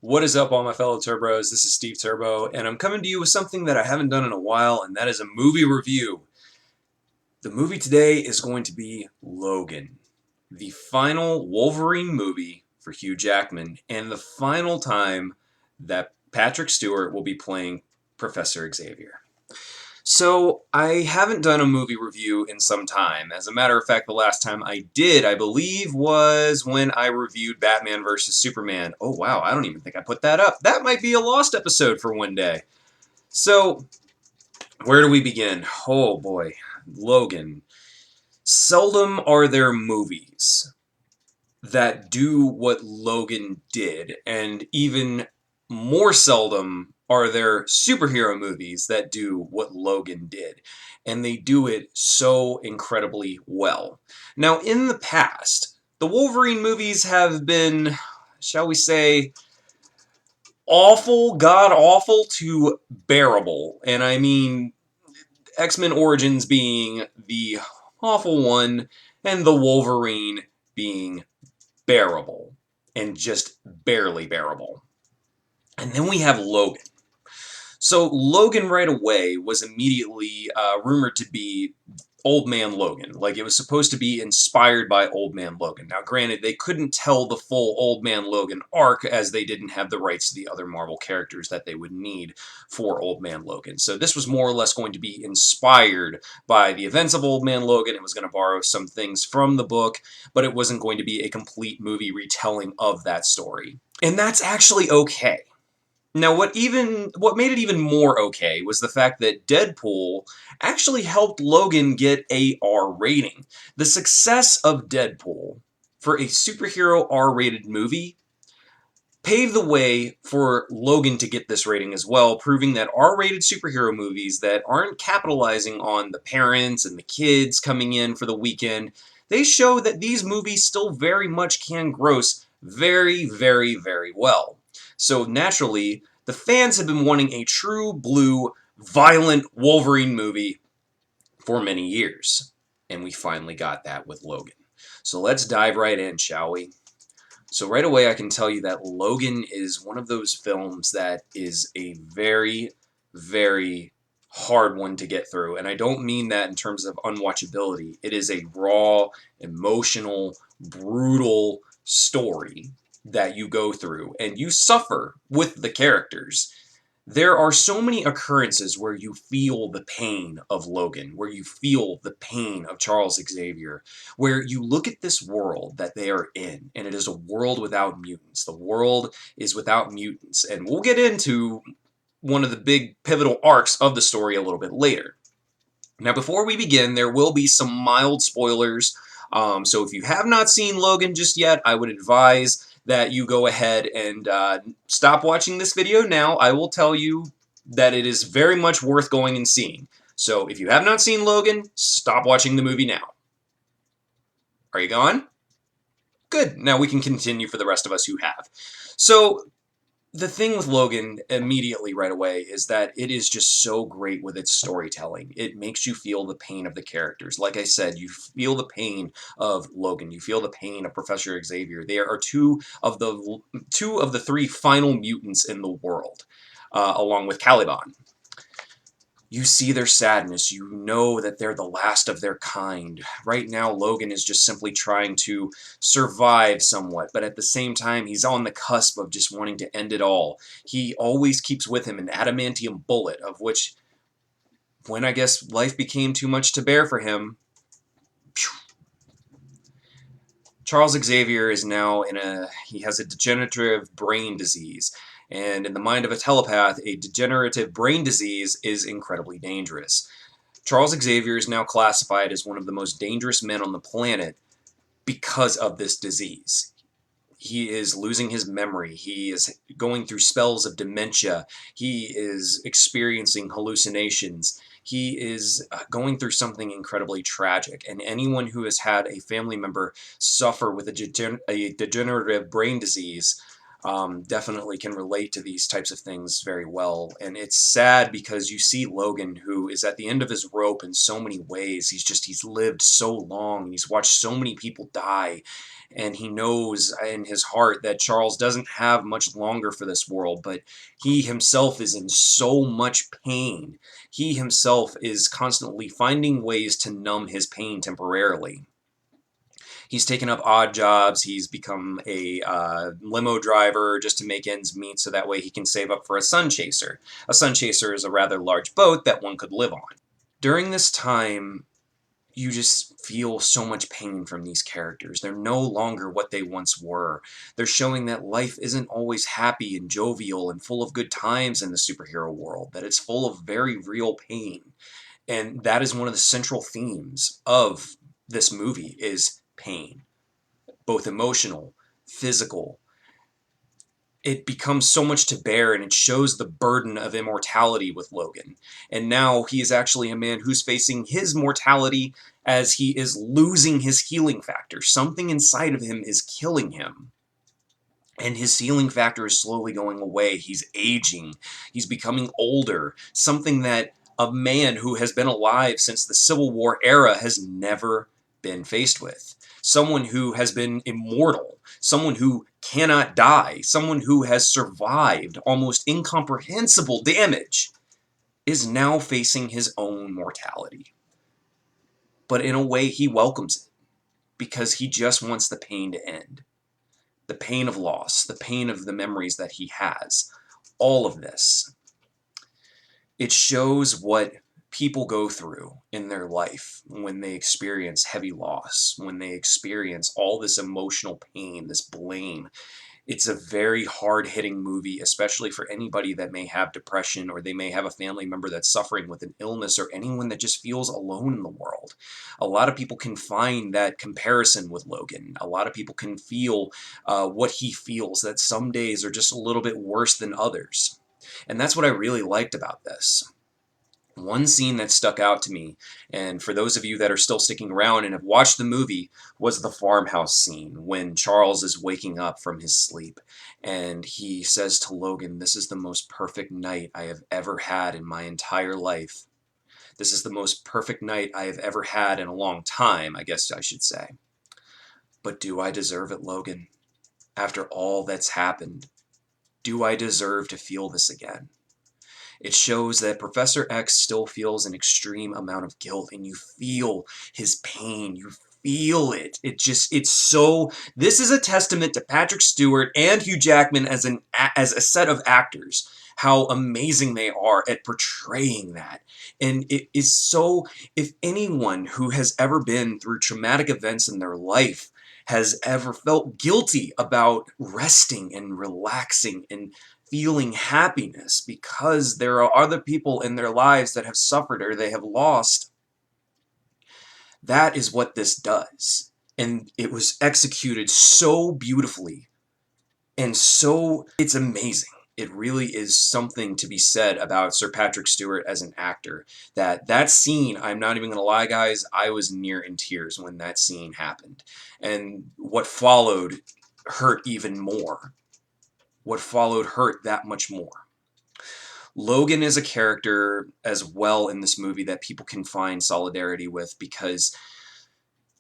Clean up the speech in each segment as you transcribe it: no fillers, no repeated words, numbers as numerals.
What is up, all my fellow Turbos? This is Steve Turbo, and I'm coming to you with something that I haven't done in a while, and that is a movie review. The movie today is going to be Logan, the final Wolverine movie for Hugh Jackman, and the final time that Patrick Stewart will be playing Professor Xavier. So, I haven't done a movie review in some time. As a matter of fact, the last time I did, I believe, was when I reviewed Batman vs. Superman. Oh, wow, I don't even think I put that up. That might be a lost episode for one day. So, where do we begin? Oh, boy. Logan. Seldom are there movies that do what Logan did, and even more seldom are there superhero movies that do what Logan did, and they do it so incredibly well. Now, in the past, the Wolverine movies have been, shall we say, awful, god awful to bearable, and I mean X-Men Origins being the awful one, and the Wolverine being bearable, and just barely bearable. And then we have Logan. So Logan right away was immediately rumored to be Old Man Logan. Like, it was supposed to be inspired by Old Man Logan. Now, granted, they couldn't tell the full Old Man Logan arc as they didn't have the rights to the other Marvel characters that they would need for Old Man Logan. So this was more or less going to be inspired by the events of Old Man Logan. It was going to borrow some things from the book, but it wasn't going to be a complete movie retelling of that story. And that's actually okay. Now, what made it even more okay was the fact that Deadpool actually helped Logan get a R rating. The success of Deadpool for a superhero R-rated movie paved the way for Logan to get this rating as well, proving that R-rated superhero movies that aren't capitalizing on the parents and the kids coming in for the weekend, they show that these movies still very much can gross very, very, very well. So naturally, the fans have been wanting a true blue, violent Wolverine movie for many years. And we finally got that with Logan. So let's dive right in, shall we? So right away I can tell you that Logan is one of those films that is a very, very hard one to get through. And I don't mean that in terms of unwatchability. It is a raw, emotional, brutal story that you go through, and you suffer with the characters. There are so many occurrences where you feel the pain of Logan, where you feel the pain of Charles Xavier, where you look at this world that they are in, and it is a world without mutants. The world is without mutants, and we'll get into one of the big pivotal arcs of the story a little bit later. Now, before we begin, there will be some mild spoilers, so if you have not seen Logan just yet, I would advise that you go ahead and stop watching this video now. I will tell you that it is very much worth going and seeing. So if you have not seen Logan, stop watching the movie now. Are you gone? Good. Now we can continue for the rest of us who have. So the thing with Logan immediately right away is that it is just so great with its storytelling. It makes you feel the pain of the characters. Like I said, you feel the pain of Logan. You feel the pain of Professor Xavier. They are two of the three final mutants in the world, along with Caliban. You see their sadness. You know that they're the last of their kind. Right now, Logan is just simply trying to survive somewhat, but at the same time, he's on the cusp of just wanting to end it all. He always keeps with him an adamantium bullet, of which, when I guess life became too much to bear for him, Charles Xavier is now he has a degenerative brain disease. And in the mind of a telepath, a degenerative brain disease is incredibly dangerous. Charles Xavier is now classified as one of the most dangerous men on the planet because of this disease. He is losing his memory. He is going through spells of dementia. He is experiencing hallucinations. He is going through something incredibly tragic. And anyone who has had a family member suffer with a degenerative brain disease definitely can relate to these types of things very well. And it's sad because you see Logan, who is at the end of his rope in so many ways. He's lived so long. He's watched so many people die. And he knows in his heart that Charles doesn't have much longer for this world, but he himself is in so much pain. He himself is constantly finding ways to numb his pain temporarily. He's taken up odd jobs. He's become a limo driver just to make ends meet so that way he can save up for a sun chaser. A sun chaser is a rather large boat that one could live on. During this time, you just feel so much pain from these characters. They're no longer what they once were. They're showing that life isn't always happy and jovial and full of good times in the superhero world, that it's full of very real pain. And that is one of the central themes of this movie is pain, both emotional, physical. It becomes so much to bear, and it shows the burden of immortality with Logan. And now he is actually a man who's facing his mortality as he is losing his healing factor. Something inside of him is killing him. And his healing factor is slowly going away. He's aging. He's becoming older. Something that a man who has been alive since the Civil War era has never been faced with. Someone who has been immortal. Someone who cannot die. Someone who has survived almost incomprehensible damage is now facing his own mortality. But in a way, he welcomes it because he just wants the pain to end. The pain of loss, the pain of the memories that he has, all of this. It shows what people go through in their life when they experience heavy loss, when they experience all this emotional pain, this blame. It's a very hard-hitting movie, especially for anybody that may have depression or they may have a family member that's suffering with an illness or anyone that just feels alone in the world. A lot of people can find that comparison with Logan. A lot of people can feel what he feels, that some days are just a little bit worse than others. And that's what I really liked about this. One scene that stuck out to me, and for those of you that are still sticking around and have watched the movie, was the farmhouse scene when Charles is waking up from his sleep and he says to Logan, "This is the most perfect night I have ever had in my entire life. This is the most perfect night I have ever had in a long time, I guess I should say. But do I deserve it, Logan? After all that's happened, do I deserve to feel this again?" It shows that Professor X still feels an extreme amount of guilt, and you feel his pain. You feel it. It's so, this is a testament to Patrick Stewart and Hugh Jackman as a set of actors, how amazing they are at portraying that. And it is so, if anyone who has ever been through traumatic events in their life has ever felt guilty about resting and relaxing and feeling happiness because there are other people in their lives that have suffered or they have lost, that is what this does. And it was executed so beautifully and so, it's amazing. It really is something to be said about Sir Patrick Stewart as an actor. That scene, I'm not even going to lie, guys, I was near in tears when that scene happened. And what followed hurt even more. What followed hurt that much more. Logan is a character as well in this movie that people can find solidarity with because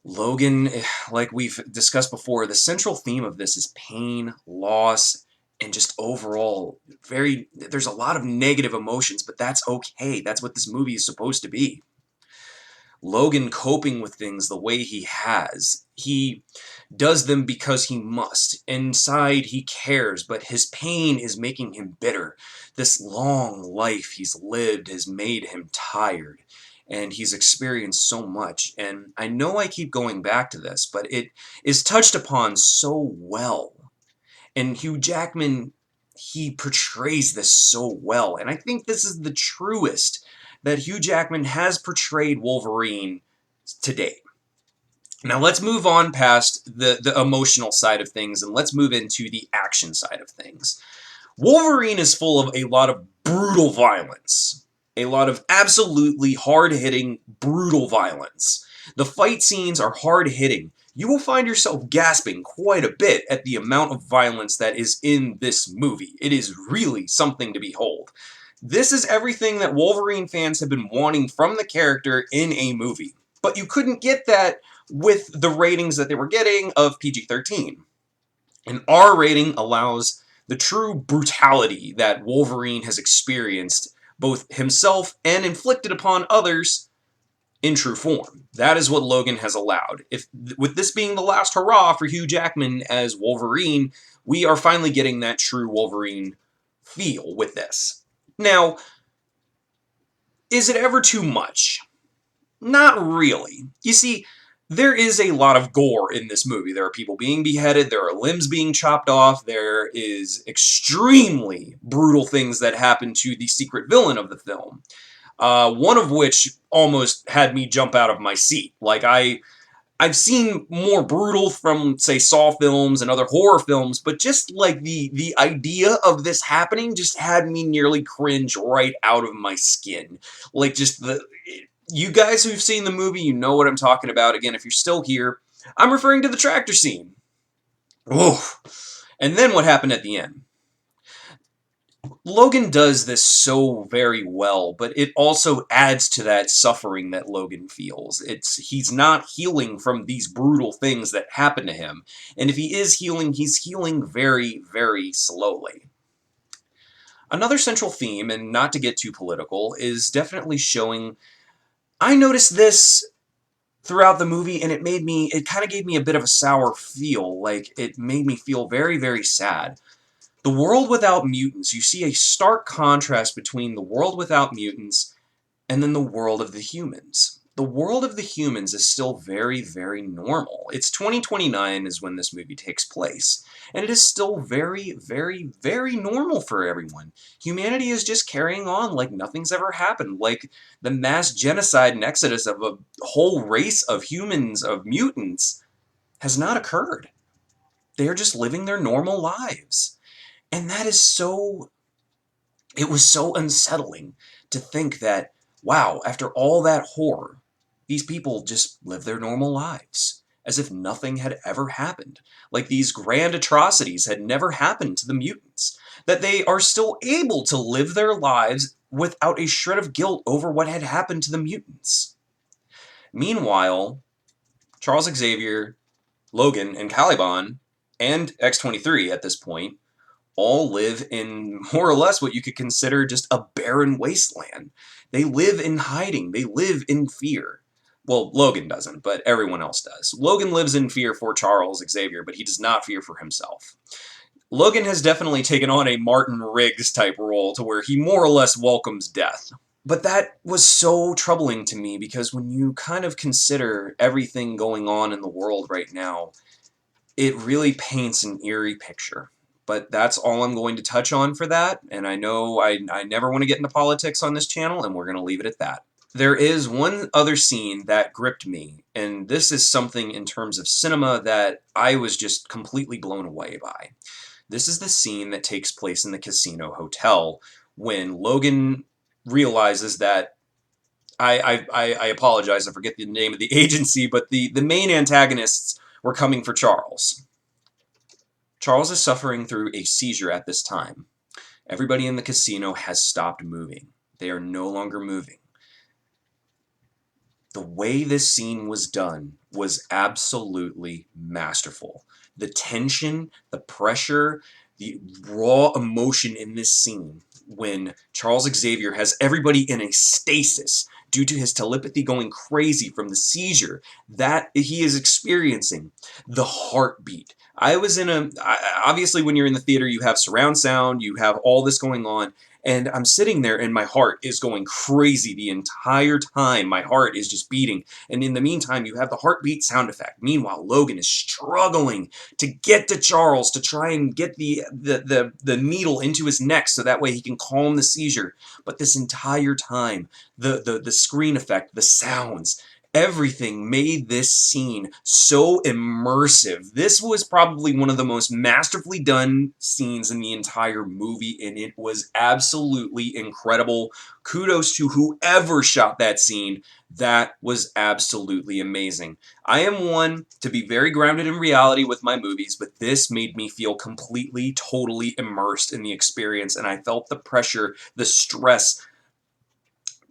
Logan, like we've discussed before, the central theme of this is pain, loss, and just overall there's a lot of negative emotions, but that's okay. That's what this movie is supposed to be. Logan coping with things the way he has. He does them because he must. Inside, he cares, but his pain is making him bitter. This long life he's lived has made him tired, and he's experienced so much. And I know I keep going back to this, but it is touched upon so well. And Hugh Jackman, he portrays this so well. And I think this is the truest that Hugh Jackman has portrayed Wolverine to date. Now let's move on past the emotional side of things and let's move into the action side of things. Wolverine is full of a lot of brutal violence. A lot of absolutely hard-hitting, brutal violence. The fight scenes are hard-hitting. you will find yourself gasping quite a bit at the amount of violence that is in this movie. It is really something to behold. This is everything that Wolverine fans have been wanting from the character in a movie. But you couldn't get that with the ratings that they were getting of PG-13. An R rating allows the true brutality that Wolverine has experienced, both himself and inflicted upon others, in true form. That is what Logan has allowed. With this being the last hurrah for Hugh Jackman as Wolverine, we are finally getting that true Wolverine feel with this. Now, is it ever too much? Not really. You see, there is a lot of gore in this movie. There are people being beheaded, there are limbs being chopped off, there is extremely brutal things that happen to the secret villain of the film. One of which almost had me jump out of my seat. Like, I've seen more brutal from, say, Saw films and other horror films, but just like the idea of this happening just had me nearly cringe right out of my skin. Like, just you guys who've seen the movie, you know what I'm talking about. Again, if you're still here, I'm referring to the tractor scene. Oof. And then what happened at the end? Logan does this so very well, but it also adds to that suffering that Logan feels. He's not healing from these brutal things that happen to him. And if he is healing, he's healing very, very slowly. Another central theme, and not to get too political, is definitely showing... I noticed this throughout the movie, and it kind of gave me a bit of a sour feel. Like, it made me feel very, very sad. The world without mutants, you see a stark contrast between the world without mutants and then the world of the humans. The world of the humans is still very, very normal. It's 2029 is when this movie takes place, and it is still very, very, very normal for everyone. Humanity is just carrying on like nothing's ever happened, like the mass genocide and exodus of a whole race of humans, of mutants, has not occurred. They are just living their normal lives. And that is it was so unsettling to think that, wow, after all that horror, these people just live their normal lives, as if nothing had ever happened, like these grand atrocities had never happened to the mutants, that they are still able to live their lives without a shred of guilt over what had happened to the mutants. Meanwhile, Charles Xavier, Logan, and Caliban, and X-23 at this point, all live in more or less what you could consider just a barren wasteland. They live in hiding. They live in fear. Well, Logan doesn't, but everyone else does. Logan lives in fear for Charles Xavier, but he does not fear for himself. Logan has definitely taken on a Martin Riggs type role to where he more or less welcomes death. But that was so troubling to me because when you kind of consider everything going on in the world right now, it really paints an eerie picture. But that's all I'm going to touch on for that, and I know I never want to get into politics on this channel, and we're going to leave it at that. There is one other scene that gripped me, and this is something in terms of cinema that I was just completely blown away by. This is the scene that takes place in the casino hotel when Logan realizes that I apologize, I forget the name of the agency, but the main antagonists were coming for Charles. Charles is suffering through a seizure at this time. Everybody in the casino has stopped moving. They are no longer moving. The way this scene was done was absolutely masterful. The tension, the pressure, the raw emotion in this scene when Charles Xavier has everybody in a stasis due to his telepathy going crazy from the seizure that he is experiencing. The heartbeat. Obviously when you're in the theater you have surround sound, you have all this going on, and I'm sitting there and my heart is going crazy the entire time. My heart is just beating, and in the meantime you have the heartbeat sound effect. Meanwhile, Logan is struggling to get to Charles to try and get the needle into his neck so that way he can calm the seizure. But this entire time, the screen effect, the sounds, Everything made this scene so immersive. This was probably one of the most masterfully done scenes in the entire movie, and it was absolutely incredible. Kudos to whoever shot that scene. That was absolutely amazing. I am one to be very grounded in reality with my movies, but this made me feel completely, totally immersed in the experience, and I felt the pressure, the stress,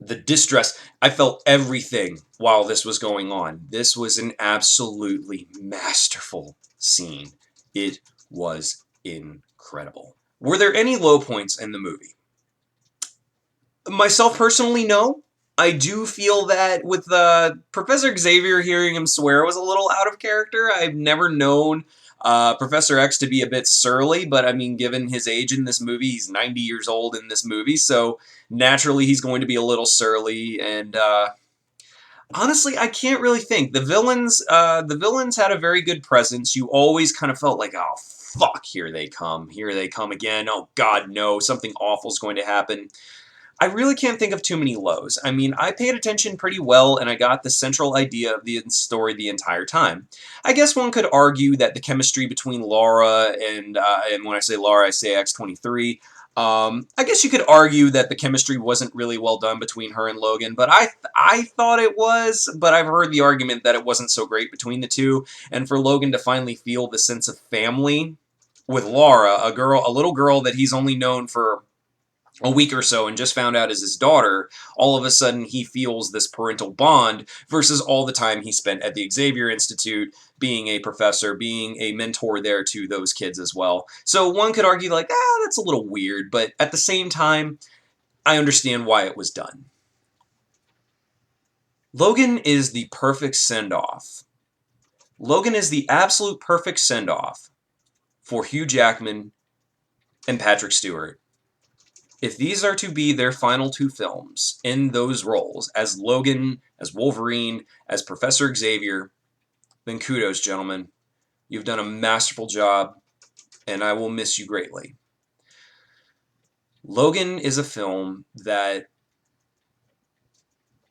the distress. I felt everything while this was going on. This was an absolutely masterful scene. It was incredible. Were there any low points in the movie? Myself personally, no. I do feel that with Professor Xavier, hearing him swear was a little out of character. I've never known Professor X to be a bit surly, but I mean, given his age in this movie, he's 90 years old in this movie, so naturally he's going to be a little surly. And honestly, I can't really think. The villains had a very good presence. You always kind of felt like, oh fuck, here they come again. Oh God, no, something awful is going to happen. I really can't think of too many lows. I mean, I paid attention pretty well, and I got the central idea of the story the entire time. I guess one could argue that the chemistry between Laura and when I say Laura, I say X-23. I guess you could argue that the chemistry wasn't really well done between her and Logan, but I thought it was. But I've heard the argument that it wasn't so great between the two, and for Logan to finally feel the sense of family with Laura, a little girl that he's only known for a week or so and just found out as his daughter, all of a sudden he feels this parental bond versus all the time he spent at the Xavier Institute being a professor, being a mentor there to those kids as well. So one could argue like, that's a little weird, but at the same time, I understand why it was done. Logan is the perfect send-off. Logan is the absolute perfect send-off for Hugh Jackman and Patrick Stewart. If these are to be their final two films in those roles, as Logan, as Wolverine, as Professor Xavier, then kudos, gentlemen. You've done a masterful job, and I will miss you greatly. Logan is a film that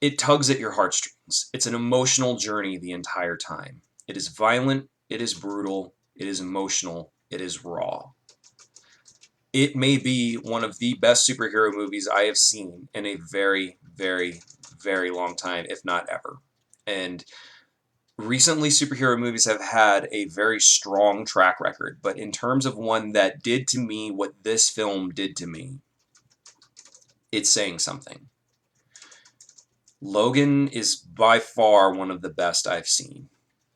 it tugs at your heartstrings. It's an emotional journey the entire time. It is violent, it is brutal, it is emotional, it is raw. It may be one of the best superhero movies I have seen in a very, very, very long time, if not ever. And recently, superhero movies have had a very strong track record, but in terms of one that did to me what this film did to me, it's saying something. Logan is by far one of the best I've seen.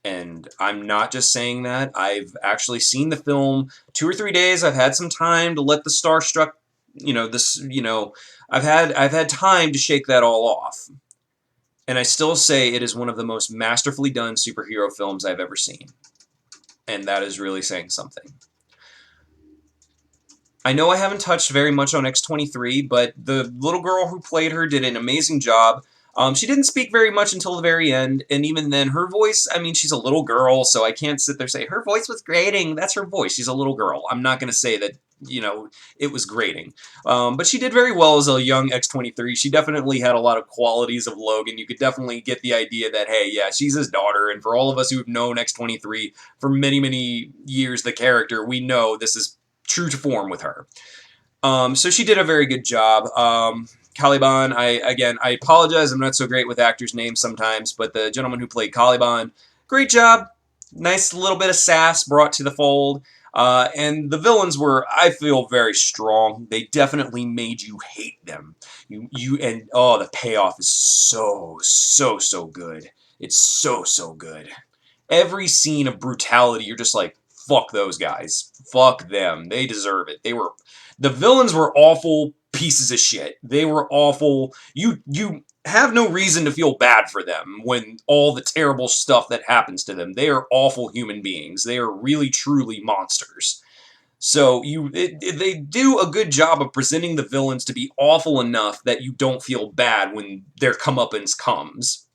And I'm not just saying that. I've actually seen the film 2 or 3 days. I've had some time to let the starstruck, I've had time to shake that all off. And I still say it is one of the most masterfully done superhero films I've ever seen. And that is really saying something. I know I haven't touched very much on X-23, but the little girl who played her did an amazing job. She didn't speak very much until the very end, and even then, her voice, I mean, she's a little girl, so I can't sit there and say, her voice was grating. That's her voice. She's a little girl. I'm not going to say that, it was grating. But she did very well as a young X-23. She definitely had a lot of qualities of Logan. You could definitely get the idea that, hey, yeah, she's his daughter, and for all of us who have known X-23 for many, many years, the character, we know this is true to form with her. So she did a very good job. Caliban, I apologize, I'm not so great with actors' names sometimes, but the gentleman who played Caliban, great job. Nice little bit of sass brought to the fold. And the villains were, I feel, very strong. They definitely made you hate them. The payoff is so, so, so good. It's so, so good. Every scene of brutality, you're just like, fuck those guys. Fuck them. They deserve it. The villains were awful pieces of shit. They were awful. You have no reason to feel bad for them when all the terrible stuff that happens to them. They are awful human beings. They are really, truly monsters. So they do a good job of presenting the villains to be awful enough that you don't feel bad when their comeuppance comes.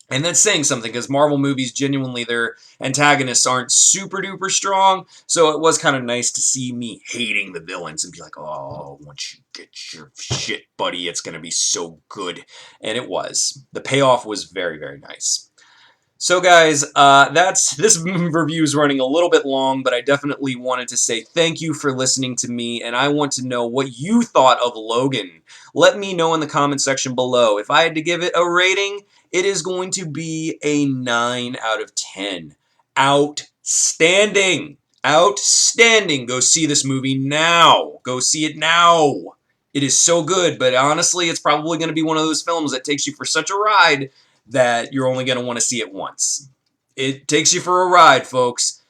And that's saying something, because Marvel movies, genuinely, their antagonists aren't super duper strong. So it was kind of nice to see me hating the villains and be like, oh, once you get your shit, buddy, it's going to be so good. And it was. The payoff was very, very nice. So guys, this review is running a little bit long, but I definitely wanted to say thank you for listening to me, and I want to know what you thought of Logan. Let me know in the comment section below. If I had to give it a rating, it is going to be a 9 out of 10. Outstanding! Outstanding! Go see this movie now! Go see it now! It is so good, but honestly, it's probably going to be one of those films that takes you for such a ride that you're only going to want to see it once. It takes you for a ride, folks.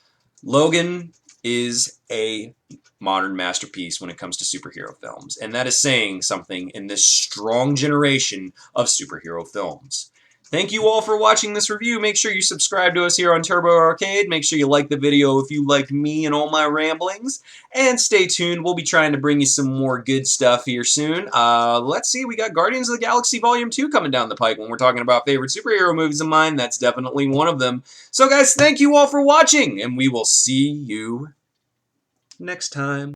Logan is a modern masterpiece when it comes to superhero films, and that is saying something in this strong generation of superhero films. Thank you all for watching this review. Make sure you subscribe to us here on Turbo Arcade. Make sure you like the video if you like me and all my ramblings. And stay tuned. We'll be trying to bring you some more good stuff here soon. Let's see. We got Guardians of the Galaxy Volume 2 coming down the pike. When we're talking about favorite superhero movies of mine, that's definitely one of them. So guys, thank you all for watching, and we will see you next time.